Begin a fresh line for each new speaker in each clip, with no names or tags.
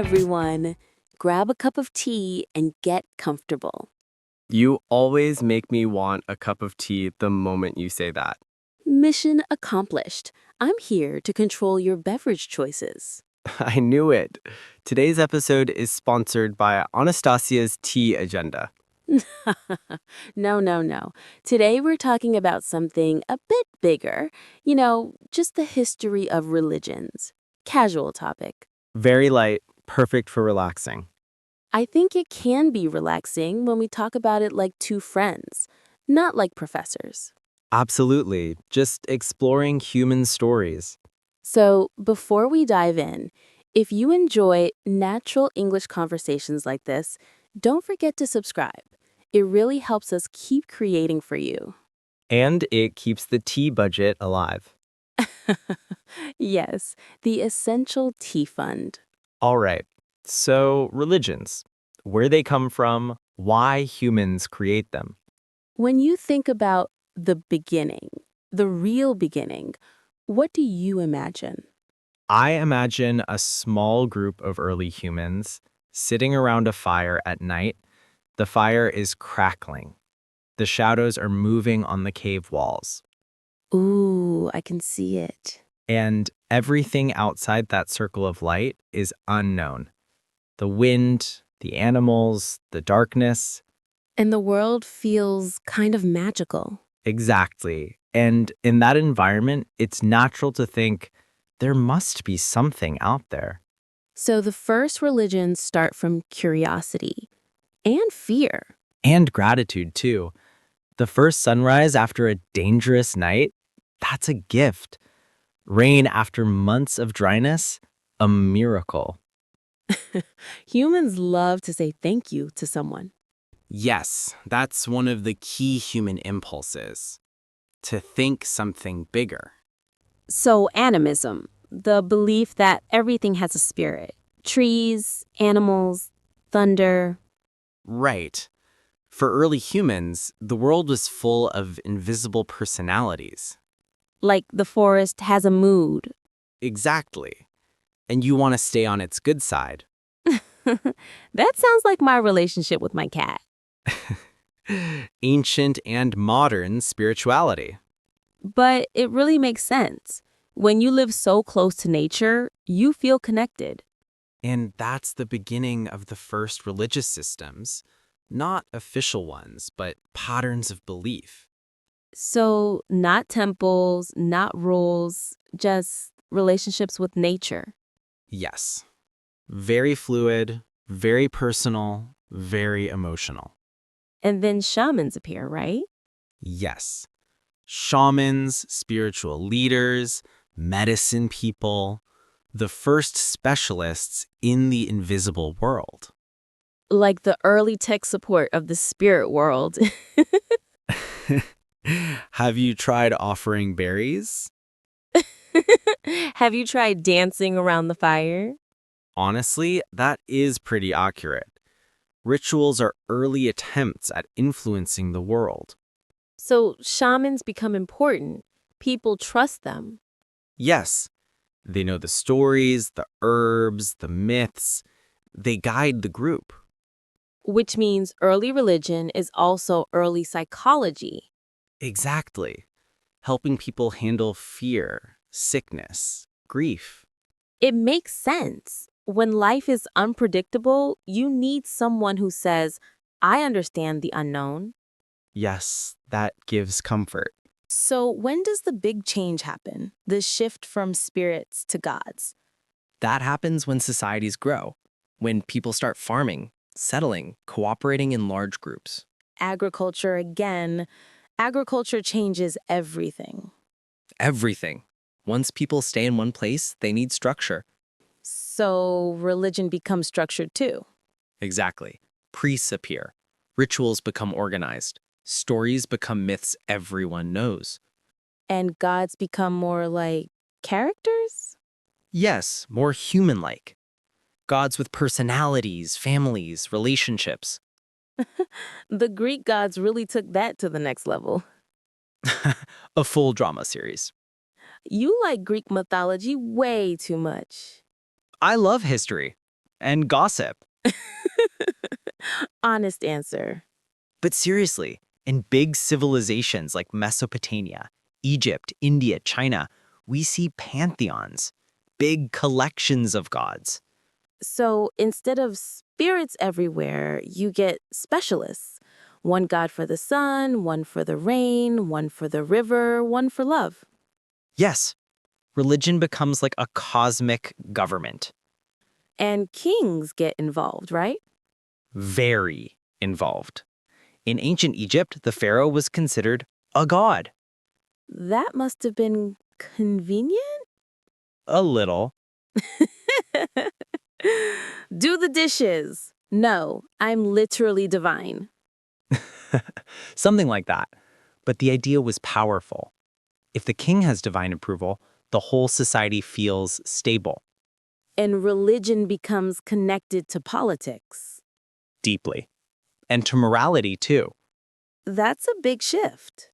everyone. Grab a cup of tea and get comfortable.
You always make me want a cup of tea the moment you say that.
Mission accomplished. I'm here to control your beverage choices.
I knew it. Today's episode is sponsored by Anastasia's Tea Agenda.
No. Today we're talking about something a bit bigger. Just the history of religions. Casual topic.
Very light, perfect for relaxing.
I think it can be relaxing when we talk about it like two friends, not like professors.
Absolutely. Just exploring human stories.
So, before we dive in, if you enjoy natural English conversations like this, don't forget to subscribe. It really helps us keep creating for you.
And it keeps the tea budget alive.
Yes, the Essential Tea Fund.
All right. So, religions. Where they come from, why humans create them.
When you think about the beginning, the real beginning, what do you imagine?
I imagine a small group of early humans sitting around a fire at night. The fire is crackling. The shadows are moving on the cave walls.
Ooh, I can see it.
And everything outside that circle of light is unknown. The wind, the animals, the darkness.
And the world feels kind of magical.
Exactly. And in that environment, it's natural to think there must be something out there.
So the first religions start from curiosity and fear.
And gratitude, too. The first sunrise after a dangerous night, that's a gift. Rain after months of dryness, a miracle.
Humans love to say thank you to someone.
Yes, that's one of the key human impulses. To think something bigger.
So animism, the belief that everything has a spirit. Trees, animals, thunder.
Right. For early humans, the world was full of invisible personalities.
Like the forest has a mood.
Exactly. And you want to stay on its good side.
That sounds like my relationship with my cat.
Ancient and modern spirituality.
But it really makes sense. When you live so close to nature, you feel connected.
And that's the beginning of the first religious systems. Not official ones, but patterns of belief.
So, not temples, not rules, just relationships with nature.
Yes. Very fluid, very personal, very emotional.
And then shamans appear, right?
Yes. Shamans, spiritual leaders, medicine people, the first specialists in the invisible world.
Like the early tech support of the spirit world.
Have you tried offering berries?
Have you tried dancing around the fire?
Honestly, that is pretty accurate. Rituals are early attempts at influencing the world.
So, shamans become important. People trust them.
Yes, they know the stories, the herbs, the myths. They guide the group.
Which means early religion is also early psychology.
Exactly. Helping people handle fear, sickness, grief.
It makes sense. When life is unpredictable, you need someone who says, I understand the unknown.
Yes, that gives comfort.
So when does the big change happen? The shift from spirits to gods?
That happens when societies grow, when people start farming, settling, cooperating in large groups.
Agriculture again. Agriculture changes everything.
Everything. Once people stay in one place, they need structure.
So religion becomes structured too.
Exactly. Priests appear. Rituals become organized. Stories become myths everyone knows.
And gods become more like characters?
Yes, more human-like. Gods with personalities, families, relationships.
The Greek gods really took that to the next level.
A full drama series.
You like Greek mythology way too much.
I love history.
And gossip.
Honest answer.
But seriously, in big civilizations like Mesopotamia, Egypt, India, China, we see pantheons, big collections of gods.
So instead of spirits everywhere, you get specialists. One god for the sun, one for the rain, one for the river, one for love.
Yes, religion becomes like a cosmic government.
And kings get involved, right?
Very involved. In ancient Egypt, the pharaoh was considered a god.
That must have been convenient?
A little.
Do the dishes. No, I'm literally divine.
Something like that. But the idea was powerful. If the king has divine approval, the whole society feels stable.
And religion becomes connected to politics.
Deeply. And to morality, too.
That's a big shift.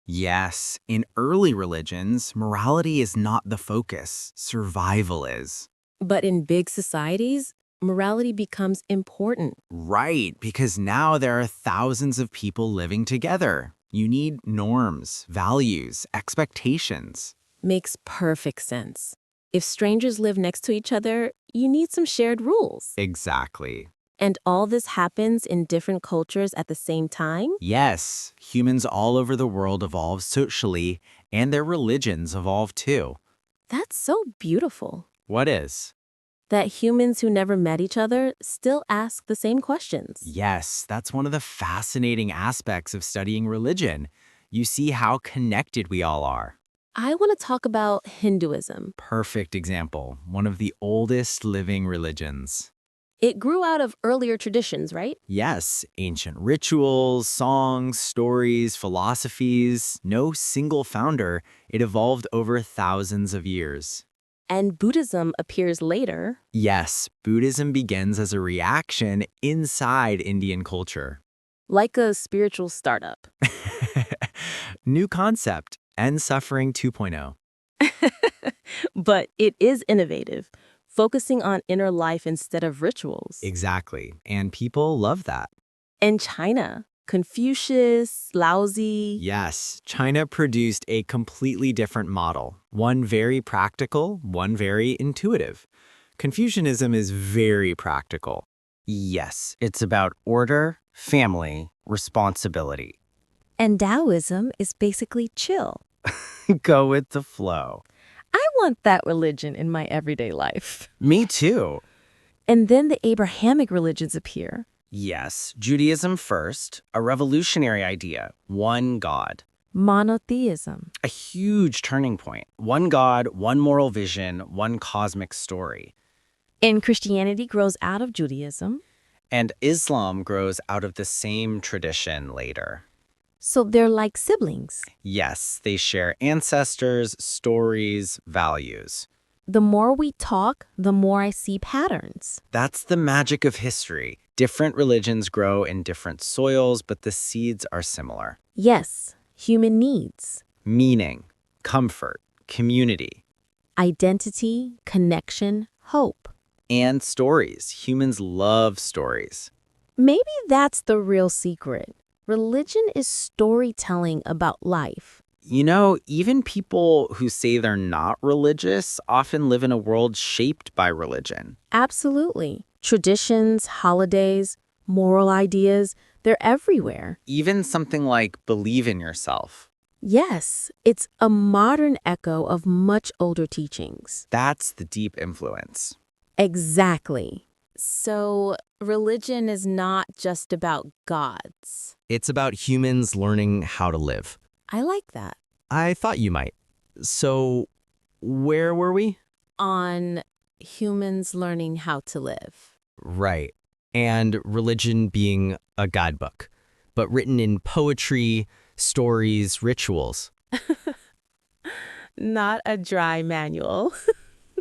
Yes, in early religions, morality is not the focus, survival is.
But in big societies, morality becomes important.
Right, because now there are thousands of people living together. You need norms, values, expectations.
Makes perfect sense. If strangers live next to each other, you need some shared rules.
Exactly.
And all this happens in different cultures at the same time?
Yes, humans all over the world evolve socially, and their religions evolve too.
That's so beautiful.
What is?
That humans who never met each other still ask the same questions.
Yes, that's one of the fascinating aspects of studying religion. You see how connected we all are.
I want to talk about Hinduism.
Perfect example, one of the oldest living religions.
It grew out of earlier traditions, right?
Yes, ancient rituals, songs, stories, philosophies, no single founder. It evolved over thousands of years.
And Buddhism appears later.
Yes, Buddhism begins as a reaction inside Indian culture.
Like a spiritual startup.
New concept, end suffering 2.0.
But it is innovative, focusing on inner life instead of rituals.
Exactly, and people love that.
In China, Confucius, Laozi.
Yes, China produced a completely different model, one very practical, one very intuitive. Confucianism is very practical.
Yes, it's about order, family, responsibility.
And Taoism is basically chill.
Go with the flow.
I want that religion in my everyday life.
Me too.
And then the Abrahamic religions appear.
Yes, Judaism first, a revolutionary idea, one God.
Monotheism.
A huge turning point. One God, one moral vision, one cosmic story.
And Christianity grows out of Judaism.
And Islam grows out of the same tradition later.
So they're like siblings.
Yes, they share ancestors, stories, values.
The more we talk, the more I see patterns.
That's the magic of history. Different religions grow in different soils, but the seeds are similar.
Yes, human needs.
Meaning, comfort, community,
Identity, connection, hope.
and stories. Humans love stories.
Maybe that's the real secret. Religion is storytelling about life.
You know, even people who say they're not religious often live in a world shaped by religion.
Absolutely. Traditions, holidays, moral ideas, they're everywhere.
Even something like believe in yourself.
Yes, it's a modern echo of much older teachings.
That's the deep influence.
Exactly.
So religion is not just about gods.
It's about humans learning how to live.
I like that.
I thought you might. So, where were we?
On humans learning how to live.
Right. And religion being a guidebook, but written in poetry, stories, rituals.
Not a dry manual.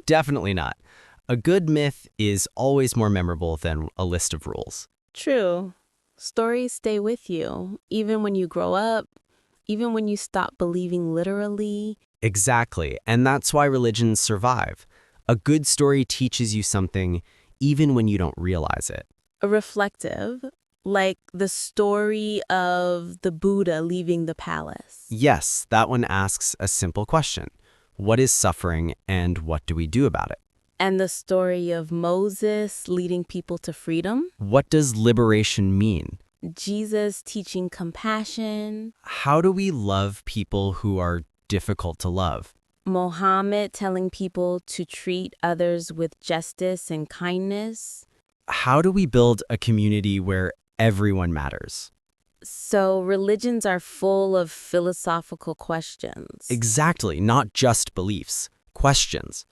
Definitely not. A good myth is always more memorable than a list of rules.
True. Stories stay with you, even when you grow up, even when you stop believing literally.
Exactly. And that's why religions survive. A good story teaches you something, even when you don't realize it.
Reflective, like the story of the Buddha leaving the palace.
Yes, that one asks a simple question. What is suffering and what do we do about it?
And the story of Moses leading people to freedom.
What does liberation mean?
Jesus teaching compassion.
How do we love people who are difficult to love?
Mohammed telling people to treat others with justice and kindness.
How do we build a community where everyone matters?
So religions are full of philosophical questions.
Exactly, not just beliefs, questions.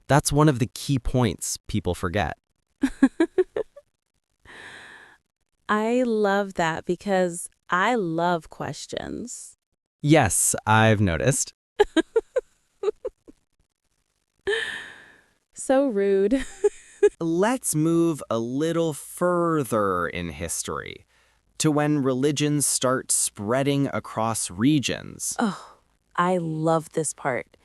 That's one of the key points people forget.
I love that because I love questions.
Yes, I've noticed.
So rude.
Let's move a little further in history to when religions start spreading across regions.
Oh, I love this part.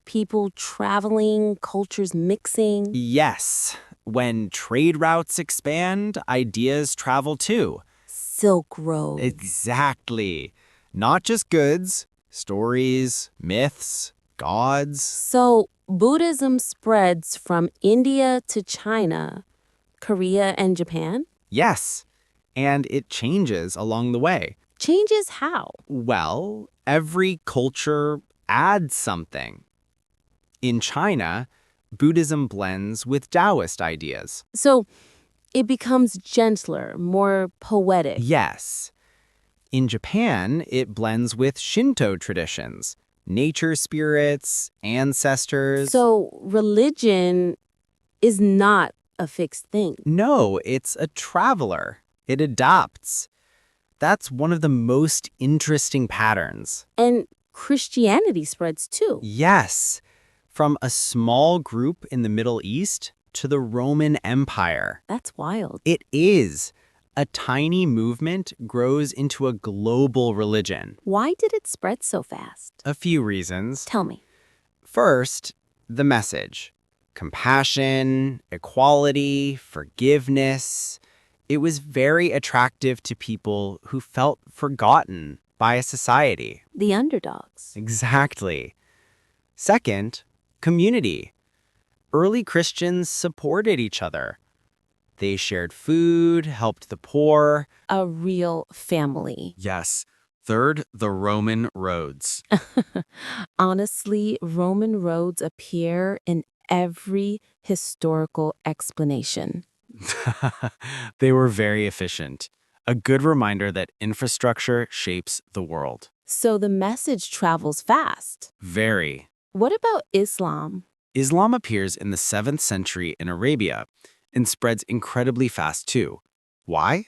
People traveling, cultures mixing.
Yes, when trade routes expand, ideas travel too.
Silk Road.
Exactly. Not just goods, stories, myths, gods.
So Buddhism spreads from India to China, Korea, and Japan?
Yes, and it changes along the way.
Changes how?
Well, every culture adds something. In China, Buddhism blends with Taoist ideas.
So it becomes gentler, more poetic.
Yes. In Japan, it blends with Shinto traditions, nature spirits, ancestors.
So religion is not a fixed thing.
No, it's a traveler. It adopts. That's one of the most interesting patterns.
And Christianity spreads too.
Yes, from a small group in the Middle East to the Roman Empire.
That's wild.
It is. A tiny movement grows into a global religion.
Why did it spread so fast?
A few reasons.
Tell me.
First, the message. Compassion, equality, forgiveness. It was very attractive to people who felt forgotten by a society.
The underdogs.
Exactly. Second, community. Early Christians supported each other. They shared food, helped the poor.
A real family.
Yes. Third, the Roman roads.
Honestly, Roman roads appear in every historical explanation.
They were very efficient. A good reminder that infrastructure shapes the world.
So the message travels fast.
Very.
What about Islam?
Islam appears in the 7th century in Arabia and spreads incredibly fast too. Why?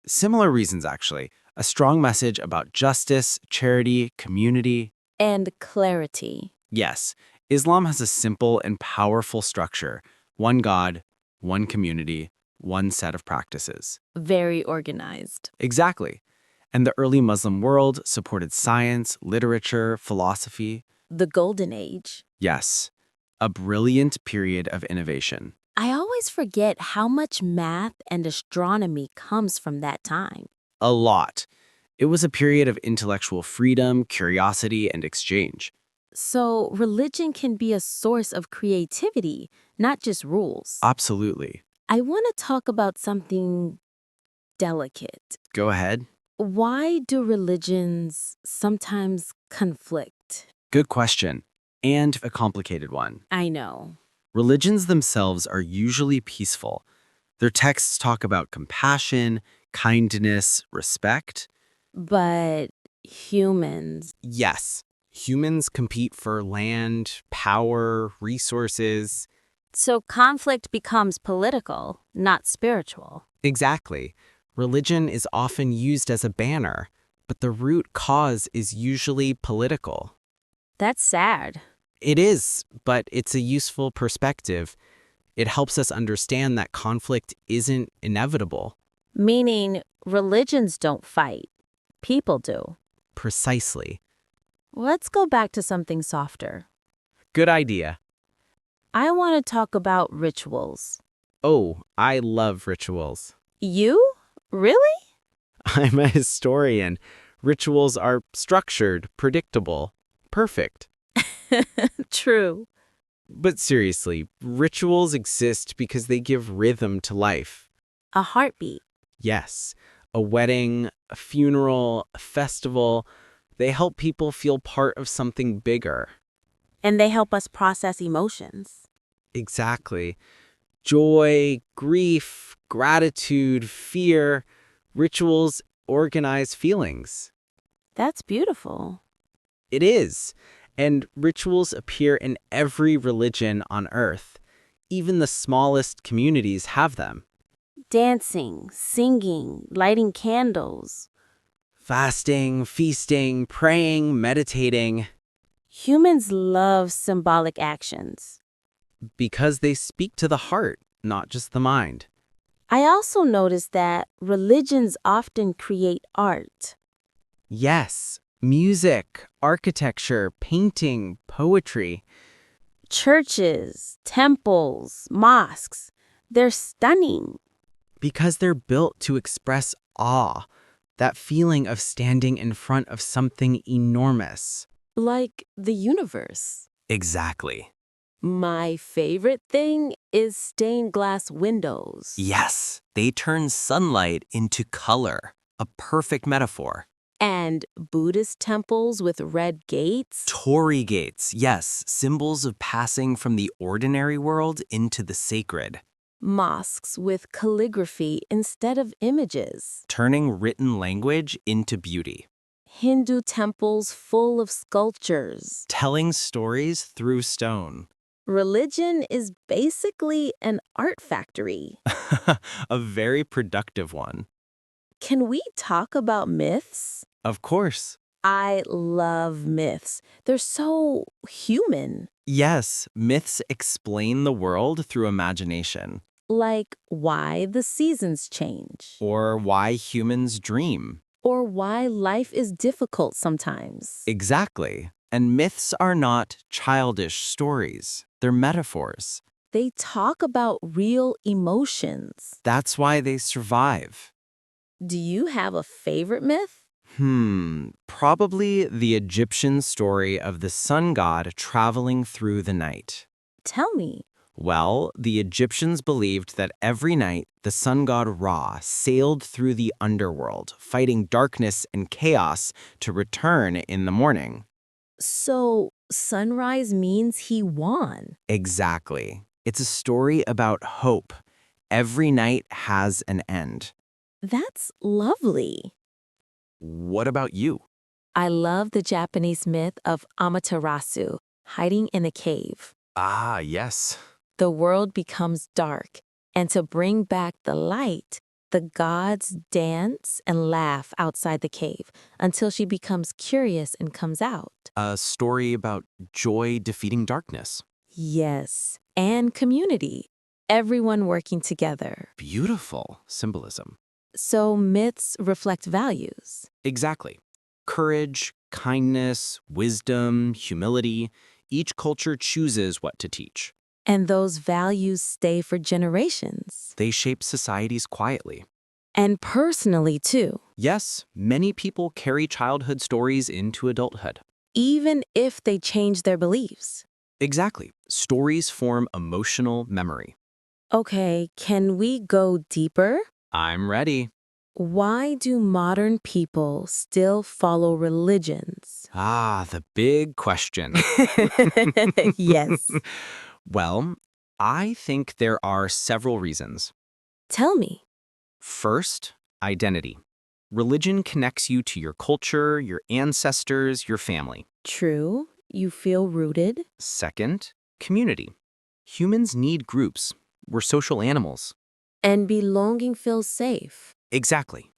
Similar reasons, actually. A strong message about justice, charity, community.
And clarity.
Yes, Islam has a simple and powerful structure. One God, one community, one set of practices.
Very organized.
Exactly. And the early Muslim world supported science, literature, philosophy.
The Golden Age.
Yes, a brilliant period of innovation.
I always forget how much math and astronomy comes from that time.
A lot. It was a period of intellectual freedom, curiosity, and exchange.
So religion can be a source of creativity, not just rules.
Absolutely.
I want to talk about something delicate.
Go ahead.
Why do religions sometimes conflict?
Good question. And a complicated one.
I know.
Religions themselves are usually peaceful. Their texts talk about compassion, kindness, respect.
But humans.
Yes, humans compete for land, power, resources.
So conflict becomes political, not spiritual.
Exactly. Religion is often used as a banner, but the root cause is usually political.
That's sad.
It is, but it's a useful perspective. It helps us understand that conflict isn't inevitable.
Meaning religions don't fight. People do.
Precisely.
Let's go back to something softer.
Good idea.
I want to talk about rituals.
Oh, I love rituals.
You? Really?
I'm a historian. Rituals are structured, predictable, perfect.
True.
But seriously, rituals exist because they give rhythm to life.
A heartbeat.
Yes, a wedding, a funeral, a festival, they help people feel part of something bigger.
And they help us process emotions.
Exactly. Joy, grief, gratitude, fear, rituals organize feelings.
That's beautiful.
It is. And rituals appear in every religion on earth. Even the smallest communities have them.
Dancing, singing, lighting candles.
Fasting, feasting, praying, meditating,
Humans love symbolic actions.
because they speak to the heart, not just the mind.
I also noticed that religions often create art.
Yes, music, architecture, painting, poetry.
Churches, temples, mosques, they're stunning.
Because they're built to express awe, that feeling of standing in front of something enormous.
Like the universe.
Exactly.
My favorite thing is stained glass windows.
Yes, they turn sunlight into color. A perfect metaphor.
And Buddhist temples with red gates.
Torii gates, yes, symbols of passing from the ordinary world into the sacred.
Mosques with calligraphy instead of images.
Turning written language into beauty.
Hindu temples full of sculptures.
Telling stories through stone.
Religion is basically an art factory.
A very productive one.
Can we talk about myths?
Of course.
I love myths. They're so human.
Yes, myths explain the world through imagination.
Like why the seasons change.
Or why humans dream.
Or why life is difficult sometimes.
Exactly. And myths are not childish stories. They're metaphors.
They talk about real emotions.
That's why they survive.
Do you have a favorite myth?
Probably the Egyptian story of the sun god traveling through the night.
Tell me.
Well, the Egyptians believed that every night the sun god Ra sailed through the underworld, fighting darkness and chaos to return in the morning.
So, sunrise means he won.
Exactly. It's a story about hope. Every night has an end.
That's lovely.
What about you?
I love the Japanese myth of Amaterasu, hiding in a cave.
Ah, yes.
The world becomes dark, and to bring back the light, the gods dance and laugh outside the cave until she becomes curious and comes out.
A story about joy defeating darkness.
Yes, and community. Everyone working together.
Beautiful symbolism.
So myths reflect values.
Exactly. Courage, kindness, wisdom, humility. Each culture chooses what to teach.
And those values stay for generations.
They shape societies quietly.
And personally, too.
Yes, many people carry childhood stories into adulthood.
Even if they change their beliefs.
Exactly. Stories form emotional memory.
Okay, can we go deeper?
I'm ready.
Why do modern people still follow religions?
Ah, the big question.
Yes.
Well, I think there are several reasons.
Tell me.
First, identity. Religion connects you to your culture, your ancestors, your family.
True, you feel rooted.
Second, community. Humans need groups. We're social animals.
And belonging feels safe.
Exactly.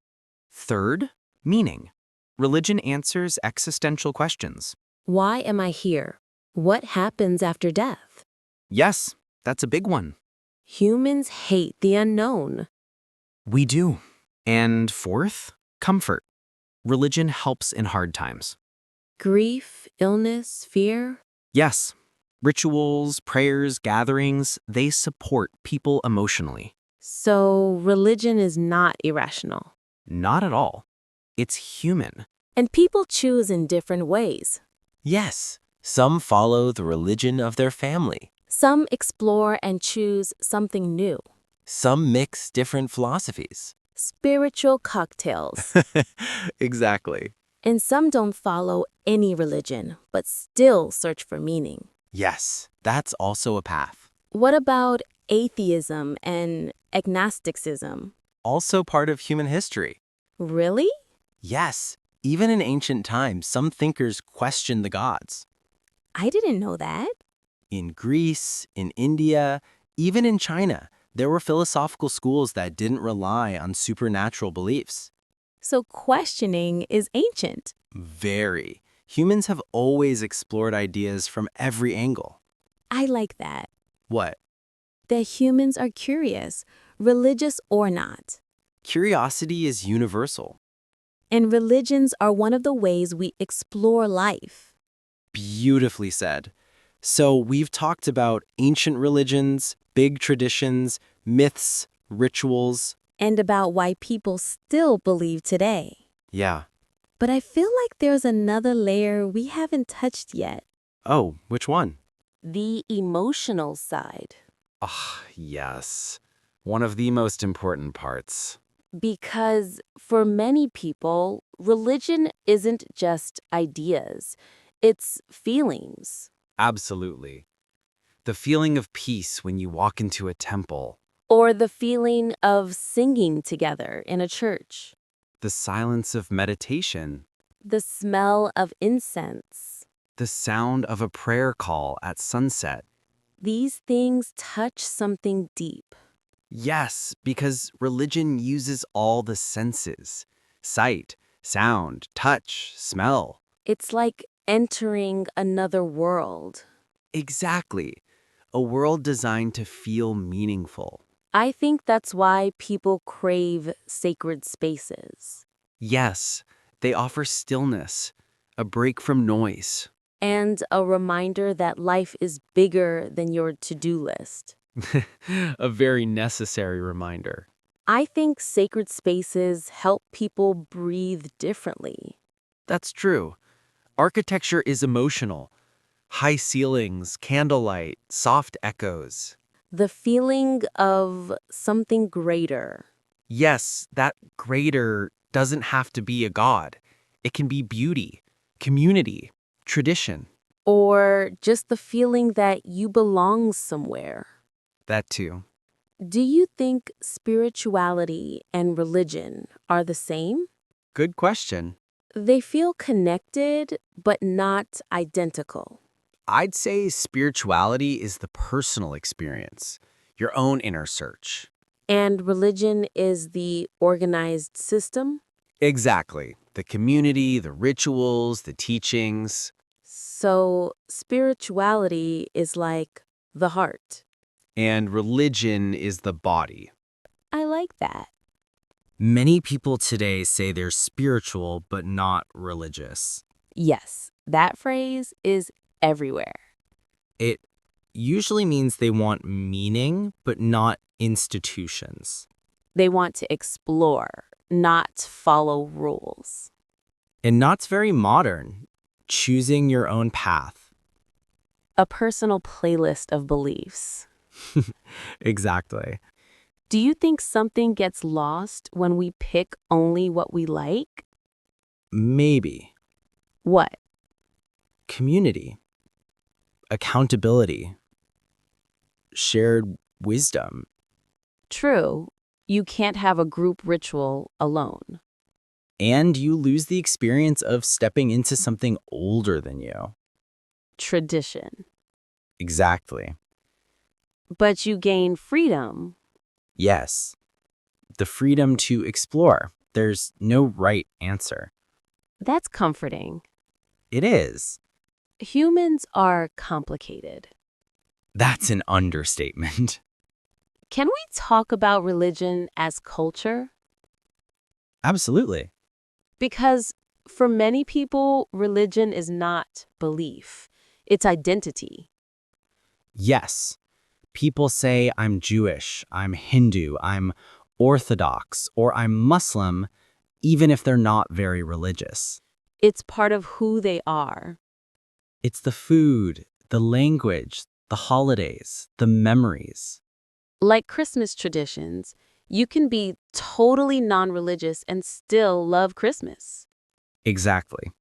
Third, meaning. Religion answers existential questions.
Why am I here? What happens after death?
Yes, that's a big one.
Humans hate the unknown.
We do. And fourth, comfort. Religion helps in hard times.
Grief, illness, fear.
Yes, Rituals, prayers, gatherings, they support people emotionally.
So religion is not irrational.
Not at all. It's human.
And people choose in different ways.
Yes, some follow the religion of their family.
Some explore and choose something new.
Some mix different philosophies.
Spiritual cocktails.
Exactly.
And some don't follow any religion, but still search for meaning.
Yes, that's also a path.
What about atheism and agnosticism?
Also part of human history.
Really?
Yes, even in ancient times, some thinkers questioned the gods.
I didn't know that.
In Greece, in India, even in China, there were philosophical schools that didn't rely on supernatural beliefs.
So questioning is ancient.
Very. Humans have always explored ideas from every angle.
I like that.
What?
That humans are curious, religious or not.
Curiosity is universal.
And religions are one of the ways we explore life.
Beautifully said. So we've talked about ancient religions, big traditions, myths, rituals.
And about why people still believe today.
Yeah.
But I feel like there's another layer we haven't touched yet.
Oh, which one?
The emotional side.
Ah, yes. One of the most important parts.
Because for many people, religion isn't just ideas, it's feelings.
Absolutely. The feeling of peace when you walk into a temple.
Or the feeling of singing together in a church.
The silence of meditation.
The smell of incense.
The sound of a prayer call at sunset.
These things touch something deep.
Yes, because religion uses all the senses. Sight, sound, touch, smell.
It's like entering another world.
Exactly. A world designed to feel meaningful.
I think that's why people crave sacred spaces.
Yes, they offer stillness, a break from noise.
And a reminder that life is bigger than your to-do list.
A very necessary reminder.
I think sacred spaces help people breathe differently.
That's true. Architecture is emotional. High ceilings, candlelight, soft echoes.
The feeling of something greater.
Yes, that greater doesn't have to be a god. It can be beauty, community, tradition.
Or just the feeling that you belong somewhere.
That too.
Do you think spirituality and religion are the same?
Good question.
They feel connected, but not identical.
I'd say spirituality is the personal experience, your own inner search.
And religion is the organized system?
Exactly. The community, the rituals, the teachings.
So spirituality is like the heart.
And religion is the body.
I like that.
Many people today say they're spiritual but not religious.
Yes, that phrase is everywhere.
It usually means they want meaning but not institutions.
They want to explore, not follow rules.
And not's very modern, choosing your own path.
A personal playlist of beliefs.
Exactly.
Do you think something gets lost when we pick only what we like?
Maybe.
What?
Community. Accountability. Shared wisdom.
True, you can't have a group ritual alone.
And you lose the experience of stepping into something older than you.
Tradition.
Exactly.
But you gain freedom.
Yes. The freedom to explore. There's no right answer.
That's comforting.
It is.
Humans are complicated.
That's an understatement.
Can we talk about religion as culture?
Absolutely.
Because for many people, religion is not belief, it's identity.
Yes, people say I'm Jewish, I'm Hindu, I'm Orthodox, or I'm Muslim, even if they're not very religious.
It's part of who they are.
It's the food, the language, the holidays, the memories.
Like Christmas traditions, you can be totally non-religious and still love Christmas.
Exactly.